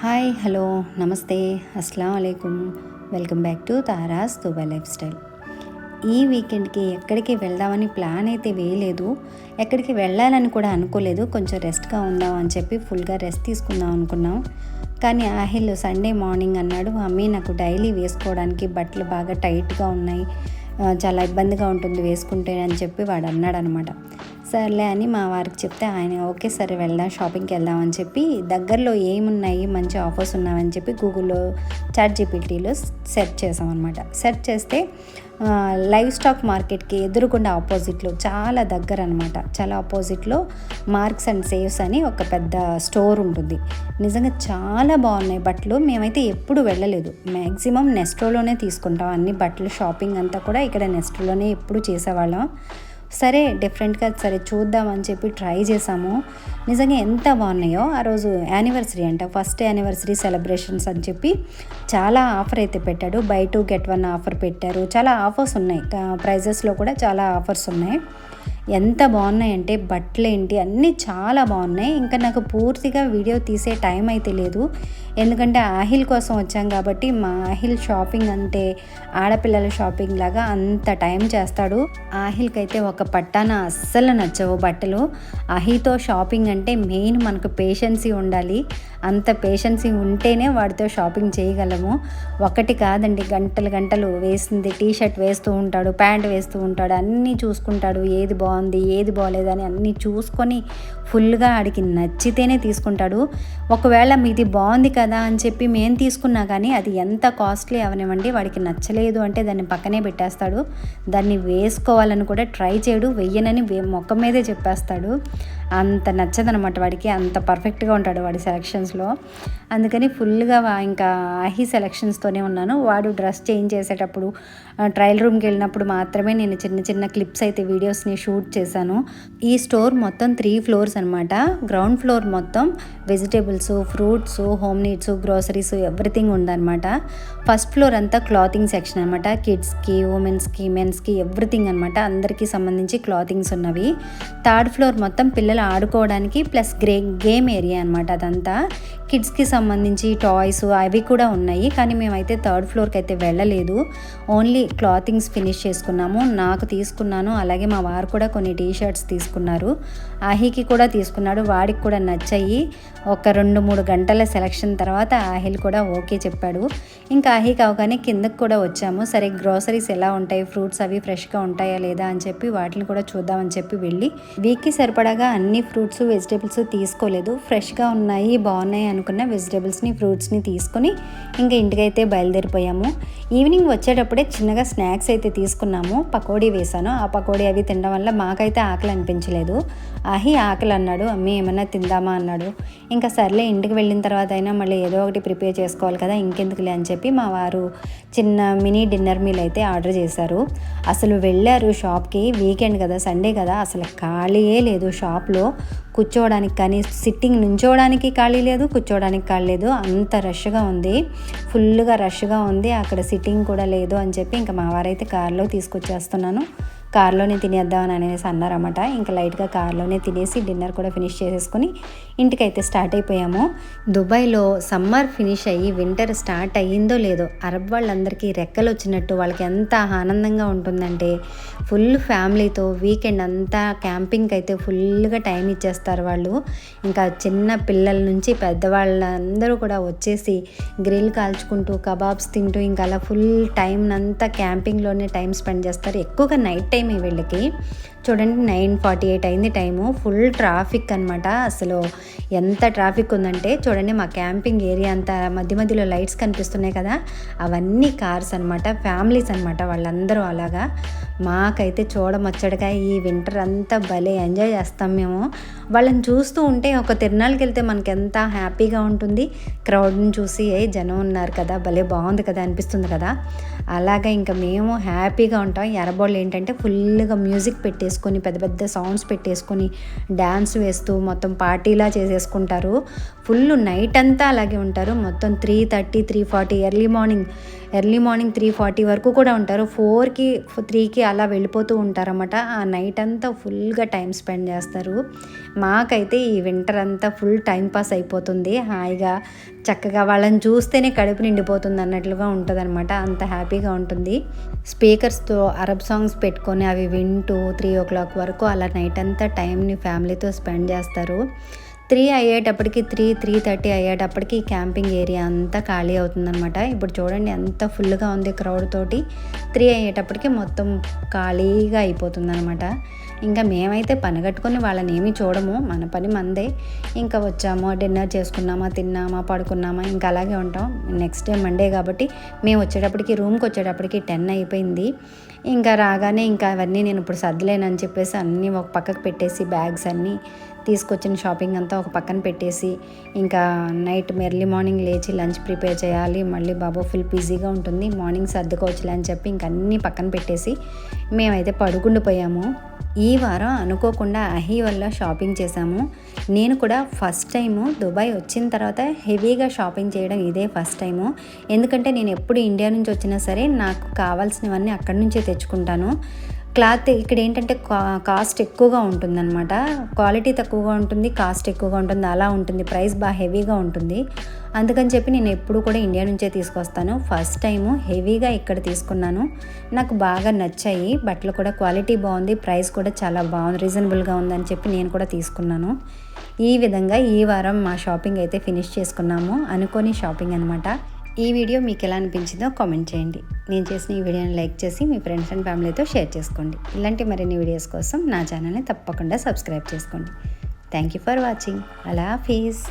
Hi hello నమస్తే అస్సలాము అలైకుం. Welcome back to Tara's Dubai life style. ఈ వీకెండ్కి ఎక్కడికి వెళ్దామని ప్లాన్ అయితే వేయలేదు, ఎక్కడికి వెళ్ళాలని కూడా అనుకోలేదు. కొంచెం రెస్ట్గా ఉందాం అని చెప్పి ఫుల్గా రెస్ట్ తీసుకుందాం అనుకున్నాం. కానీ ఆహిల్ సండే మార్నింగ్ అన్నాడు, మమ్మీ నాకు డైలీ వేసుకోవడానికి బట్టలు బాగా టైట్గా ఉన్నాయి, చాలా ఇబ్బందిగా ఉంటుంది వేసుకుంటే అని చెప్పి వాడు అన్నాడు అనమాట. సర్లే అని మా వారికి చెప్తే ఆయన ఓకే సరే వెళ్దాం, షాపింగ్కి వెళ్దాం అని చెప్పి దగ్గరలో ఏమున్నాయి మంచి ఆఫర్స్ ఉన్నాయని చెప్పి గూగుల్లో చాట్‌జీపీటీలో సెర్చ్ చేసాం అనమాట. సెర్చ్ చేస్తే లైవ్ స్టాక్ మార్కెట్కి ఎదురుగుండా ఆపోజిట్లో చాలా దగ్గర అనమాట, చాలా ఆపోజిట్లో మార్క్స్ అండ్ సేవ్స్ అని ఒక పెద్ద స్టోర్ ఉంటుంది. నిజంగా చాలా బాగున్నాయి బట్టలు. మేమైతే ఎప్పుడు వెళ్ళలేదు, మ్యాక్సిమం నెస్ట్రోలోనే తీసుకుంటాం అన్ని బట్టలు. షాపింగ్ అంతా కూడా ఇక్కడ నెస్ట్రోలోనే ఎప్పుడు చేసేవాళ్ళం. సరే డిఫరెంట్గా సరే చూద్దామని చెప్పి ట్రై చేసాము. నిజంగా ఎంత బాగున్నాయో. ఆ రోజు యానివర్సరీ అంట, ఫస్ట్ యానివర్సరీ సెలబ్రేషన్స్ అని చెప్పి చాలా ఆఫర్ అయితే పెట్టాడు. బై 2 get 1 ఆఫర్ పెట్టారు. చాలా ఆఫర్స్ ఉన్నాయి, ప్రైజెస్లో కూడా చాలా ఆఫర్స్ ఉన్నాయి. ఎంత బాగున్నాయంటే బట్టలు ఏంటి అన్నీ చాలా బాగున్నాయి. ఇంకా నాకు పూర్తిగా వీడియో తీసే టైం అయితే లేదు, ఎందుకంటే ఆహిల్ కోసం వచ్చాం కాబట్టి. మా ఆహిల్ షాపింగ్ అంటే ఆడపిల్లల షాపింగ్ లాగా అంత టైం చేస్తాడు. ఆహిల్కి అయితే ఒక పట్టాన అస్సలు నచ్చవు బట్టలు. ఆహితో షాపింగ్ అంటే మెయిన్ మనకు పేషెన్సీ ఉండాలి. అంత పేషెన్సీ ఉంటేనే వాడితో షాపింగ్ చేయగలము. ఒకటి కాదండి, గంటలు గంటలు వేసింది టీ షర్ట్ వేస్తూ ఉంటాడు, ప్యాంట్ వేస్తూ ఉంటాడు, అన్నీ చూసుకుంటాడు. ఏది బాగుంది ఏది బాగోలేదని అన్నీ చూసుకొని ఫుల్గా ఆడికి నచ్చితేనే తీసుకుంటాడు. ఒకవేళ మీది బాగుంది కదా అని చెప్పి మేము తీసుకున్నా కానీ అది ఎంత కాస్ట్లీ అవనివ్వండి, వాడికి నచ్చలేదు అంటే దాన్ని పక్కనే పెట్టేస్తాడు. దాన్ని వేసుకోవాలని కూడా ట్రై చేయడు, వెయ్యనని మొక్క మీదే చెప్పేస్తాడు. అంత నచ్చదనమాట వాడికి, అంత పర్ఫెక్ట్గా ఉంటాడు వాడి సెలక్షన్స్లో. అందుకని ఫుల్గా ఇంకా ఆహి సెలక్షన్స్తోనే ఉన్నాను. వాడు డ్రెస్ చేంజ్ చేసేటప్పుడు ట్రయల్ రూమ్కి వెళ్ళినప్పుడు మాత్రమే నేను చిన్న చిన్న క్లిప్స్ అయితే వీడియోస్ని షూట్ చేశాను. ఈ స్టోర్ మొత్తం 3 floors అనమాట. గ్రౌండ్ ఫ్లోర్ మొత్తం vegetables, fruits, home needs, groceries everything ఉందన్నమాట. ఫస్ట్ ఫ్లోర్ అంతా క్లాతింగ్ సెక్షన్ అనమాట. కిడ్స్కి, ఉమెన్స్కి, మెన్స్కి ఎవ్రీథింగ్ అనమాట. అందరికీ సంబంధించి క్లాతింగ్స్ ఉన్నవి. థర్డ్ ఫ్లోర్ మొత్తం పిల్లలు ఆడుకోవడానికి ప్లస్ గేమ్ ఏరియా అనమాట. అదంతా కిడ్స్కి సంబంధించి టాయ్స్ అవి కూడా ఉన్నాయి. కానీ మేమైతే థర్డ్ ఫ్లోర్కి అయితే వెళ్ళలేదు, ఓన్లీ క్లాతింగ్స్ ఫినిష్ చేసుకున్నాము. నాకు తీసుకున్నాను, అలాగే మా వారు కూడా కొన్ని టీ షర్ట్స్ తీసుకున్నారు. ఆహికి కూడా తీసుకున్నాడు, వాడికి కూడా నచ్చాయి. ఒక 2-3 గంటల సెలక్షన్ తర్వాత ఆహిల్ కూడా ఓకే చెప్పాడు. ఇంకా ఆహికి అవగానే కిందకు కూడా వచ్చాము. సరే గ్రోసరీస్ ఎలా ఉంటాయి, ఫ్రూట్స్ అవి ఫ్రెష్గా ఉంటాయా లేదా అని చెప్పి వాటిని కూడా చూద్దామని చెప్పి వెళ్ళి వీక్కి సరిపడాగా అన్ని ఫ్రూట్స్ వెజిటేబుల్స్ తీసుకోలేదు. ఫ్రెష్గా ఉన్నాయి బాగున్నాయి అనుకున్న వెజిటేబుల్స్ని ఫ్రూట్స్ని తీసుకొని ఇంకా ఇంటికైతే బయలుదేరిపోయాము. ఈవినింగ్ వచ్చేటప్పుడే చిన్నగా స్నాక్స్ అయితే తీసుకున్నాము. పకోడీ వేసాను, ఆ పకోడీ అవి తినడం వల్ల మాకైతే ఆకలి అనిపించలేదు. ఆహి ఆకలి అన్నాడు, అమ్మి ఏమన్నా తిందామా అన్నాడు. ఇంకా సర్లే ఇంటికి వెళ్ళిన తర్వాత అయినా మళ్ళీ ఏదో ఒకటి ప్రిపేర్ చేసుకోవాలి కదా, ఇంకెందుకులే అని చెప్పి మా వారు చిన్న మినీ డిన్నర్ మీల్ అయితే ఆర్డర్ చేశారు. అసలు వెళ్ళారు షాప్కి, వీకెండ్ కదా, సండే కదా, అసలు ఖాళీయే లేదు షాప్లో. కూర్చోవడానికి కానీ, సిట్టింగ్ నుంచోవడానికి ఖాళీ లేదు, కూర్చోవడానికి ఖాళీ లేదు, అంత రష్గా ఉంది, ఫుల్గా రష్గా ఉంది. అక్కడ సిట్టింగ్ కూడా లేదు అని చెప్పి ఇంకా మా వారైతే కార్లో తీసుకొచ్చేస్తున్నాను, కార్లోనే తినేద్దామని అనేసి అన్నారన్నమాట. ఇంకా లైట్గా కార్లోనే తినేసి డిన్నర్ కూడా ఫినిష్ చేసేసుకొని ఇంటికైతే స్టార్ట్ అయిపోయాము. దుబాయ్లో సమ్మర్ ఫినిష్ అయ్యి వింటర్ స్టార్ట్ అయ్యిందో లేదో అరబ్ వాళ్ళందరికీ రెక్కలు వచ్చినట్టు వాళ్ళకి ఎంత ఆనందంగా ఉంటుందంటే ఫుల్ ఫ్యామిలీతో వీకెండ్ అంతా క్యాంపింగ్కి అయితే ఫుల్గా టైం ఇచ్చేస్తారు వాళ్ళు. ఇంకా చిన్న పిల్లల నుంచి పెద్దవాళ్ళందరూ కూడా వచ్చేసి గ్రిల్ కాల్చుకుంటూ కబాబ్స్ తింటూ ఇంకా అలా ఫుల్ టైం అంతా క్యాంపింగ్లోనే టైం స్పెండ్ చేస్తారు. ఎక్కువగా నైట్ టైం వీళ్ళకి. చూడండి 9:48 అయింది టైము, ఫుల్ ట్రాఫిక్ అనమాట. అసలు ఎంత ట్రాఫిక్ ఉందంటే చూడండి, మా క్యాంపింగ్ ఏరియా అంతా మధ్య మధ్యలో లైట్స్ కనిపిస్తున్నాయి కదా, అవన్నీ కార్స్ అనమాట, ఫ్యామిలీస్ అనమాట వాళ్ళందరూ. అలాగా మాకైతే చూడముచ్చటగా ఈ వింటర్ అంతా భలే ఎంజాయ్ చేస్తాం మేము. వాళ్ళని చూస్తూ ఉంటే ఒక తిరునాళ్ళకి వెళ్తే మనకి ఎంత హ్యాపీగా ఉంటుంది, క్రౌడ్ని చూసి జనం ఉన్నారు కదా, భలే బాగుంది కదా అనిపిస్తుంది కదా. అలాగా ఇంకా మేము హ్యాపీగా ఉంటాం. ఎర్రబోళ్ళు ఏంటంటే ఫుల్గా మ్యూజిక్ పెట్టేసుకొని పెద్ద పెద్ద సౌండ్స్ పెట్టేసుకొని డ్యాన్స్ వేస్తూ మొత్తం పార్టీలా చేసేసుకుంటారు. ఫుల్ నైట్ అంతా అలాగే ఉంటారు. మొత్తం 3:30, 3:40 ఎర్లీ మార్నింగ్ 3:40 వరకు కూడా ఉంటారు. 4కి 3కి అలా వెళ్ళిపోతూ ఉంటారన్నమాట. ఆ నైట్ అంతా ఫుల్గా టైం స్పెండ్ చేస్తారు. మాకైతే ఈ వింటర్ అంతా ఫుల్ టైం పాస్ అయిపోతుంది. హాయిగా చక్కగా వాళ్ళని చూస్తేనే కడుపు నిండిపోతుంది అన్నట్లుగా ఉంటుందన్నమాట. అంత హ్యాపీగా ఉంటుంది. స్పీకర్స్తో అరబ్ సాంగ్స్ పెట్టుకొని అవి వింటూ 3 o'clock వరకు అలా నైట్ అంతా టైంని ఫ్యామిలీతో స్పెండ్ చేస్తారు. 3 అయ్యేటప్పటికి 3:30 అయ్యేటప్పటికి క్యాంపింగ్ ఏరియా అంతా ఖాళీ అవుతుందన్నమాట. ఇప్పుడు చూడండి ఎంత ఫుల్గా ఉంది క్రౌడ్ తోటి. 3 అయ్యేటప్పటికి మొత్తం ఖాళీగా అయిపోతుందన్నమాట. ఇంకా మేమైతే పని కట్టుకొని వాళ్ళని ఏమీ చూడము, మన పని మందే. ఇంకా వచ్చామా, డిన్నర్ చేసుకున్నామా, తిన్నామా, పడుకున్నామా, ఇంకా అలాగే ఉంటాం. నెక్స్ట్ డే మండే కాబట్టి మేము రూమ్కి వచ్చేటప్పటికి 10 అయిపోయింది. ఇంకా రాగానే ఇంకా అవన్నీ నేను ఇప్పుడు సర్దలేనని చెప్పేసి అన్నీ ఒక పక్కకు పెట్టేసి బ్యాగ్స్ అన్నీ తీసుకొచ్చిన షాపింగ్ అంతా ఒక పక్కన పెట్టేసి ఇంకా నైట్ ఎర్లీ మార్నింగ్ లేచి లంచ్ ప్రిపేర్ చేయాలి. మళ్ళీ బాబు ఫుల్ బిజీగా ఉంటుంది, మార్నింగ్ సర్దుకోవచ్చులే అని చెప్పి ఇంక అన్నీ పక్కన పెట్టేసి మేమైతే పడుకుండిపోయాము. ఈ వారం అనుకోకుండా అహీ వల్ల షాపింగ్ చేశాము. నేను కూడా ఫస్ట్ టైము దుబాయ్ వచ్చిన తర్వాత హెవీగా షాపింగ్ చేయడం ఇదే ఫస్ట్ టైము. ఎందుకంటే నేను ఎప్పుడు ఇండియా నుంచి వచ్చినా సరే నాకు కావాల్సినవన్నీ అక్కడి నుంచే తెచ్చుకుంటాను. క్లాత్ ఇక్కడ ఏంటంటే కాస్ట్ ఎక్కువగా ఉంటుందన్నమాట. క్వాలిటీ తక్కువగా ఉంటుంది, కాస్ట్ ఎక్కువగా ఉంటుంది, అలా ఉంటుంది. ప్రైస్ బాగా హెవీగా ఉంటుంది. అందుకని చెప్పి నేను ఎప్పుడు కూడా ఇండియా నుంచే తీసుకొస్తాను. ఫస్ట్ టైము హెవీగా ఇక్కడ తీసుకున్నాను. నాకు బాగా నచ్చాయి. బట్టలు కూడా క్వాలిటీ బాగుంది, ప్రైస్ కూడా చాలా బాగుంది, రీజనబుల్గా ఉందని చెప్పి నేను కూడా తీసుకున్నాను. ఈ విధంగా ఈ వారం మా షాపింగ్ అయితే ఫినిష్ చేసుకున్నాము. అనుకోని షాపింగ్ అనమాట. ఈ వీడియో మీకు ఎలా అనిపించిందో కామెంట్ చేయండి. నేను చేసిన ఈ వీడియోని లైక్ చేసి మీ ఫ్రెండ్స్ అండ్ ఫ్యామిలీతో షేర్ చేసుకోండి. ఇలాంటి మరిన్ని వీడియోస్ కోసం నా ఛానల్ని తప్పకుండా సబ్స్క్రైబ్ చేసుకోండి. Thank you for watching. Allah Hafeez.